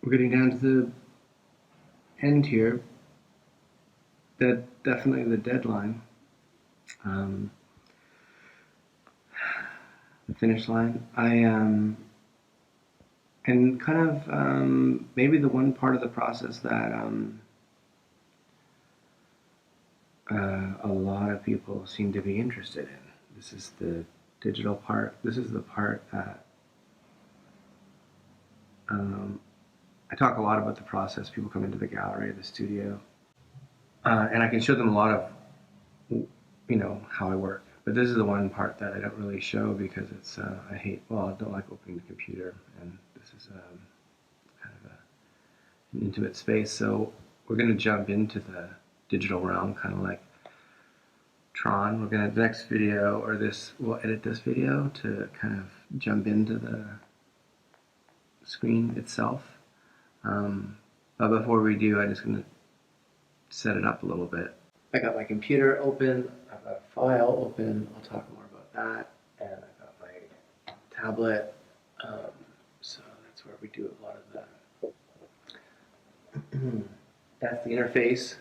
we're getting down to the end here. Definitely the deadline. The finish line. And kind of maybe the one part of the process that a lot of people seem to be interested in. This is the digital part. This is the part that I talk a lot about the process. People come into the gallery, the studio, and I can show them a lot of, how I work. But this is the one part that I don't really show because it's, I don't like opening the computer, and this is kind of an intimate space. So we're going to jump into the digital realm, kind of like Tron. The next video, or we'll edit this video to kind of jump into the screen itself. But before we do, I'm just going to set it up a little bit. I got my computer open, I've got a file open, I'll talk more about that, and I've got my tablet, so that's where we do a lot of that. That's the interface.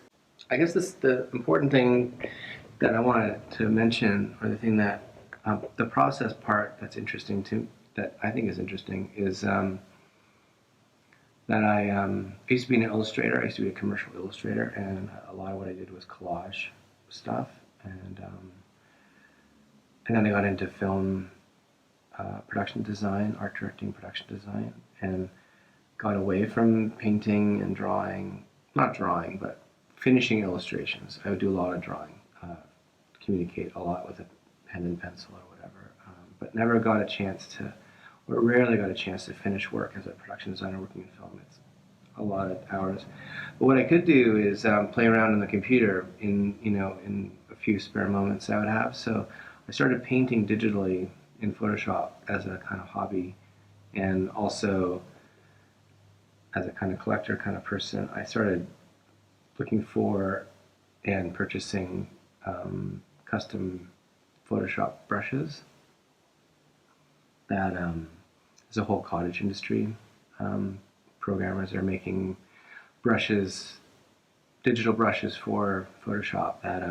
I guess the important thing that I wanted to mention, or the thing that, the process part that I think is interesting, is that I used to be an illustrator. I used to be a commercial illustrator, and a lot of what I did was collage stuff. And then I got into film production design, art directing, production design, and got away from painting and drawing. Not drawing, but finishing illustrations. I would do a lot of drawing, communicate a lot with a pen and pencil or whatever, but never got a chance to, or rarely got a chance to finish work as a production designer working in film. It's a lot of hours. But what I could do is play around on the computer in a few spare moments I would have. So I started painting digitally in Photoshop as a kind of hobby, and also as a kind of collector kind of person. I started looking for and purchasing custom Photoshop brushes. That is a whole cottage industry. Programmers are making brushes, digital brushes for Photoshop that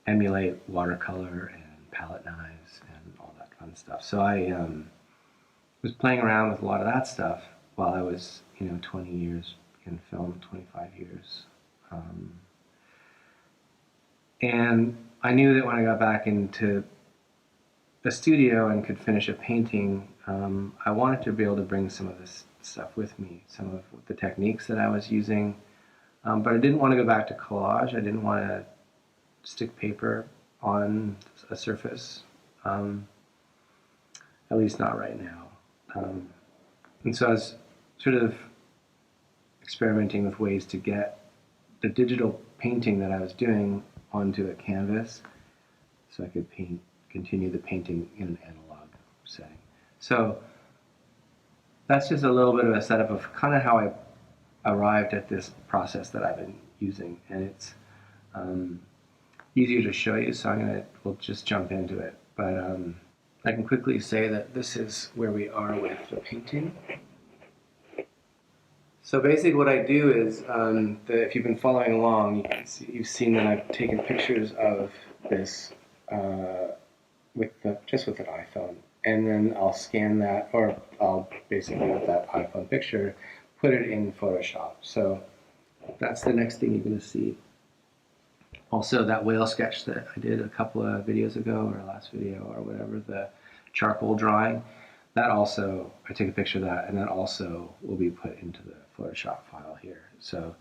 emulate watercolor and palette knives and all that fun stuff. So I was playing around with a lot of that stuff while I was, 20 years in film, 25 years. And I knew that when I got back into the studio and could finish a painting, I wanted to be able to bring some of this stuff with me, some of the techniques that I was using. But I didn't want to go back to collage. I didn't want to stick paper on a surface, at least not right now. And so I was sort of experimenting with ways to get the digital painting that I was doing onto a canvas so I could continue the painting in an analog setting. So that's just a little bit of a setup of kind of how I arrived at this process that I've been using, and it's easier to show you, so we'll just jump into it. But I can quickly say that this is where we are with the painting. So basically what I do is, if you've been following along, you've seen that I've taken pictures of this just with an iPhone, and then I'll scan that, or I'll basically with that iPhone picture put it in Photoshop. So that's the next thing you're going to see. Also, that whale sketch that I did a couple of videos ago, or last video, or whatever, the charcoal drawing, that also, I take a picture of that, and that also will be put into the Photoshop file here. So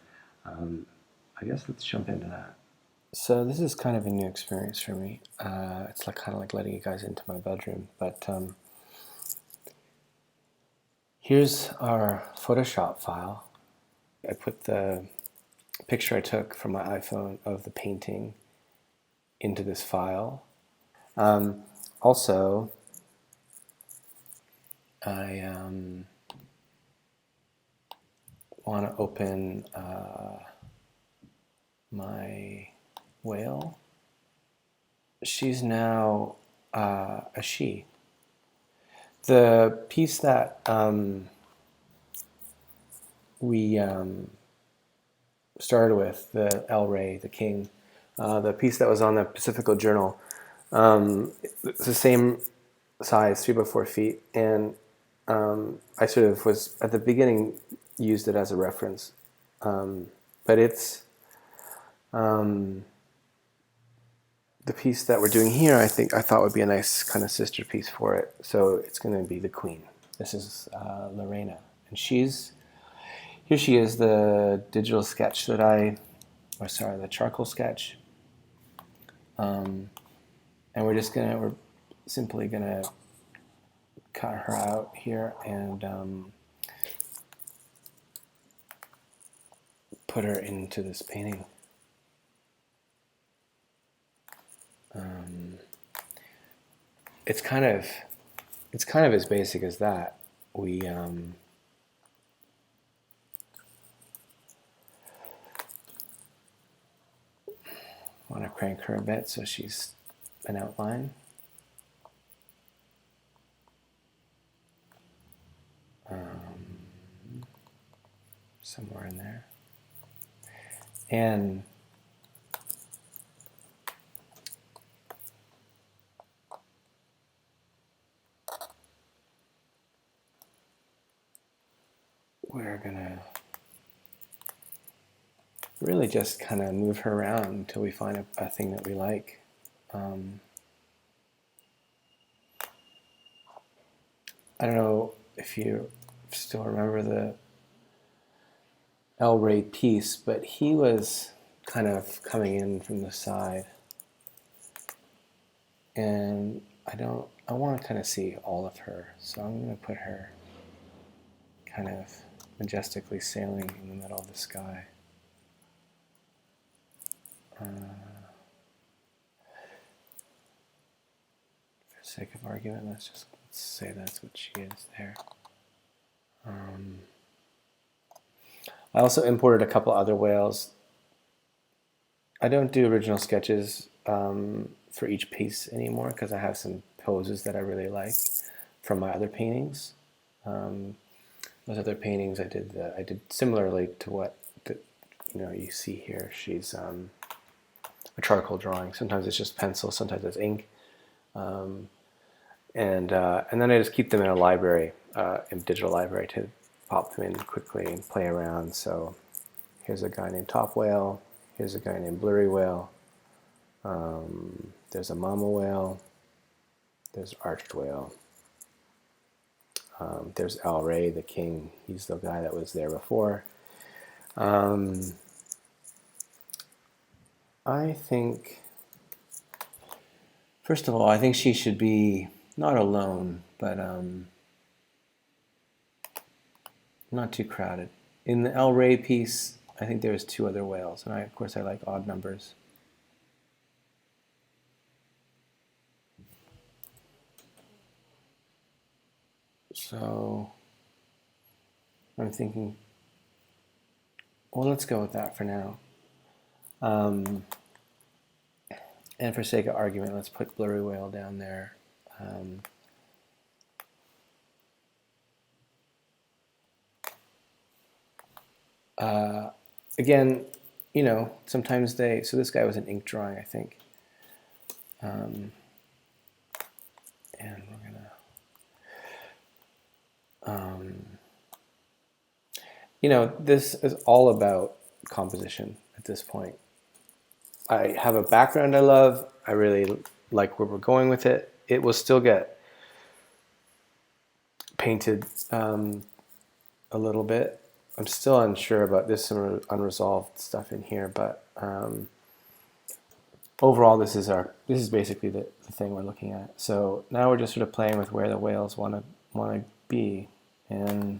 I guess let's jump into that. So this is kind of a new experience for me. It's kind of like letting you guys into my bedroom, but here's our Photoshop file. I put the picture I took from my iPhone of the painting into this file. Also, I want to open my whale. She's now a she. The piece that we started with the El Rey, the King, the piece that was on the Pacifico Journal. It's the same size, 3 by 4 feet, and I sort of was at the beginning used it as a reference, but it's the piece that we're doing here. I thought would be a nice kind of sister piece for it. So it's going to be the Queen. This is Lorena, and here she is, the digital sketch that the charcoal sketch, and we're simply gonna cut her out here and put her into this painting. It's kind of as basic as that. We want to crank her a bit so she's an outline. Somewhere in there. And we're gonna really just kind of move her around until we find a thing that we like. I don't know if you still remember the El Rey piece, but he was kind of coming in from the side, and I want to kind of see all of her, so I'm going to put her kind of majestically sailing in the middle of the sky. For the sake of argument, let's say that's what she is there. I also imported a couple other whales. I don't do original sketches for each piece anymore because I have some poses that I really like from my other paintings. Those other paintings I did similarly to what you see here. She's a charcoal drawing. Sometimes it's just pencil, sometimes it's ink, and then I just keep them in a library, in digital library, to pop them in quickly and play around. So here's a guy named Top Whale. Here's a guy named Blurry Whale. There's a Mama Whale. There's Arched Whale. There's El Rey, the King. He's the guy that was there before. I think, first of all, I think she should be not alone, but not too crowded. In the El Rey piece, I think there's 2 other whales, and of course I like odd numbers. So I'm thinking, well, let's go with that for now. And for sake of argument, let's put Blurry Whale down there. Again, sometimes so this guy was an ink drawing, I think. And we're gonna, this is all about composition at this point. I have a background I love. I really like where we're going with it. It will still get painted a little bit. I'm still unsure about this, some unresolved stuff in here, but overall this is basically the thing we're looking at. So now we're just sort of playing with where the whales want to be, and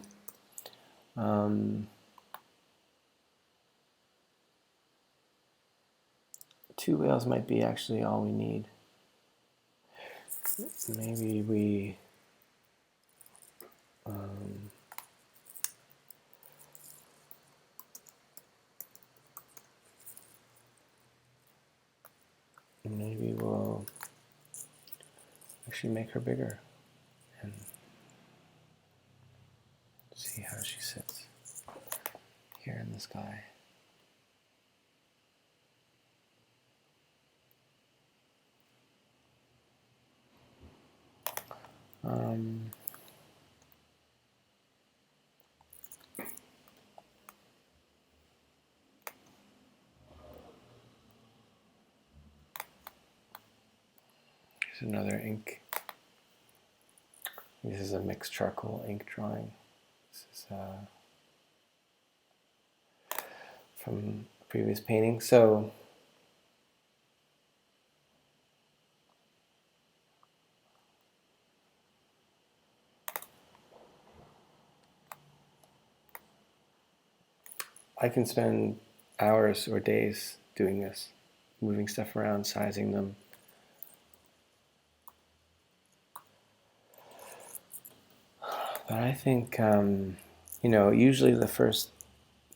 2 whales might be actually all we need. Maybe we maybe we'll actually make her bigger and see how she sits. here in the sky. Here's another ink. This is a mixed charcoal ink drawing. This is from a previous painting. So I can spend hours or days doing this, moving stuff around, sizing them. But I think, you know, usually the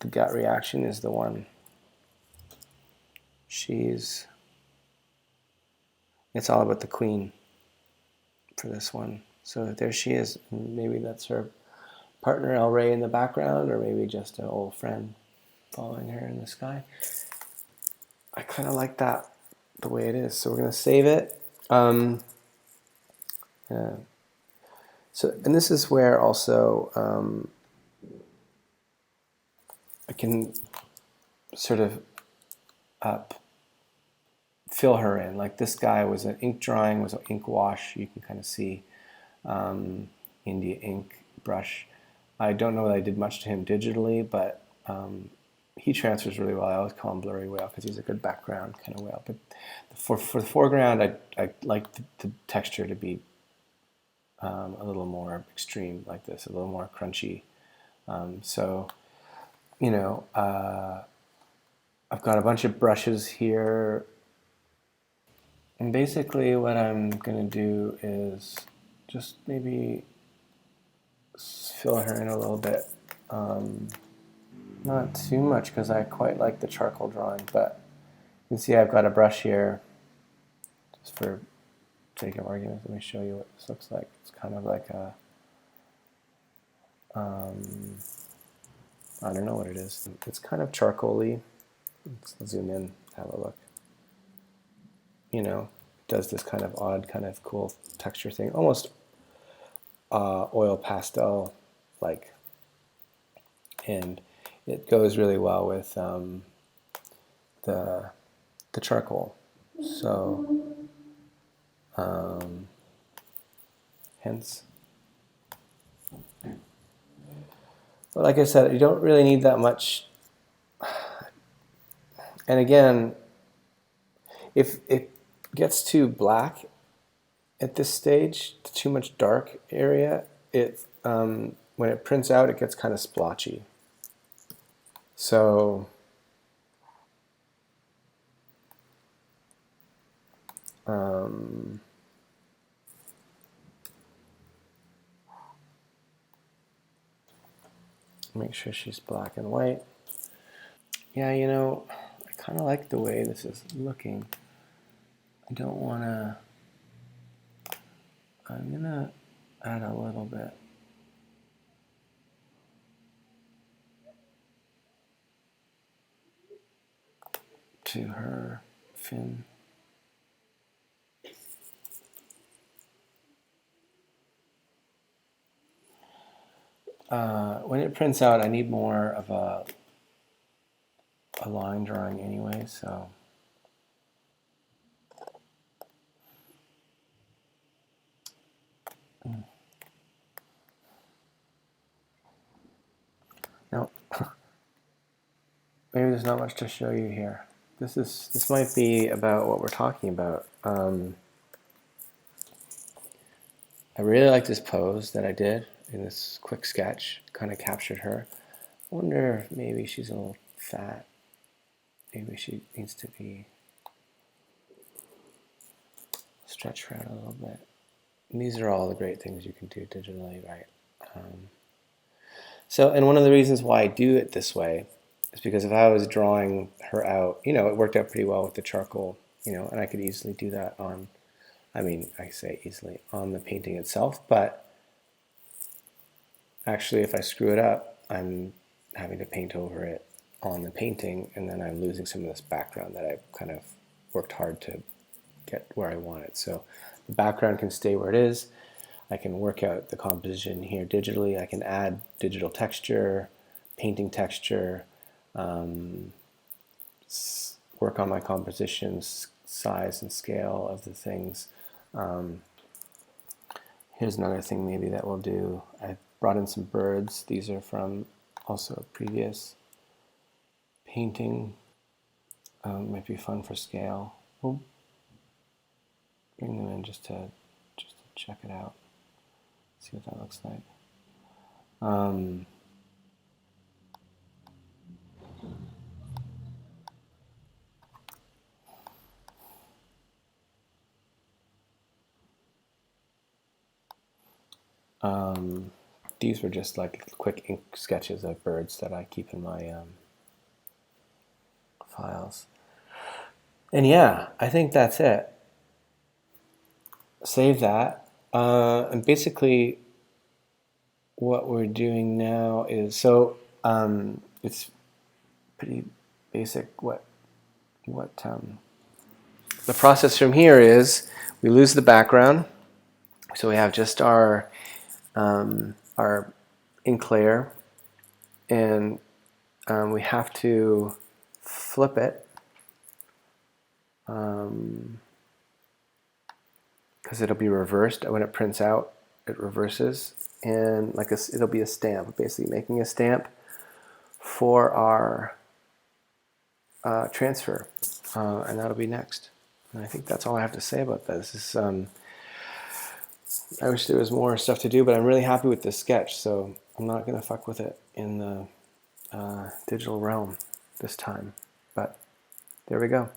gut reaction is the one. It's all about the queen for this one. So there she is. Maybe that's her partner El Rey in the background, or maybe just an old friend following her in the sky. I kind of like that the way it is. So we're going to save it. Yeah. So, and this is where also I can sort of fill her in. Like this guy was an ink drawing, was an ink wash. You can kind of see India ink brush. I don't know that I did much to him digitally, but he transfers really well. I always call him Blurry Whale because he's a good background kind of whale. But for the foreground, I like the texture to be a little more extreme like this, a little more crunchy. So, you know, I've got a bunch of brushes here. And basically what I'm going to do is just maybe fill her in a little bit. Not too much because I quite like the charcoal drawing, but you can see I've got a brush here. Just for sake of argument, let me show you what this looks like. It's kind of like a, I don't know what it is. It's kind of charcoal-y. Let's zoom in, have a look. You know, it does this kind of odd, kind of cool texture thing, almost oil pastel like, and it goes really well with the charcoal. So hence, but like I said, you don't really need that much. And again, if it gets too black at this stage, too much dark area, it when it prints out, it gets kind of splotchy. So make sure she's black and white. Yeah, you know, I kind of like the way this is looking. I don't want to, I'm going to add a little bit. To her fin. When it prints out, I need more of a line drawing anyway, so now maybe there's not much to show you here. This might be about what we're talking about. I really like this pose that I did in this quick sketch. Kind of captured her. I wonder if maybe she's a little fat. Maybe she needs to be stretched her out a little bit. And these are all the great things you can do digitally, right? So, and one of the reasons why I do it this way is because if I was drawing her out, you know, it worked out pretty well with the charcoal, you know, and I could easily do that on, I mean, I say easily, on the painting itself, but actually if I screw it up, I'm having to paint over it on the painting, and then I'm losing some of this background that I've kind of worked hard to get where I want it. So the background can stay where it is. I can work out the composition here digitally. I can add digital texture, painting texture, work on my compositions, size and scale of the things. Here's another thing maybe that we'll do. I brought in some birds. These are from also a previous painting. Might be fun for scale. We'll bring them in just to check it out. See what that looks like. These were just like quick ink sketches of birds that I keep in my files. And yeah, I think that's it. Save that. And basically what we're doing now is, so it's pretty basic what the process from here is. We lose the background, so we have just our ink layer, and we have to flip it because it'll be reversed when it prints out. It reverses, and it'll be a stamp, basically making a stamp for our transfer, and that'll be next. And I think that's all I have to say about this. I wish there was more stuff to do, but I'm really happy with this sketch, so I'm not going to fuck with it in the digital realm this time. But there we go.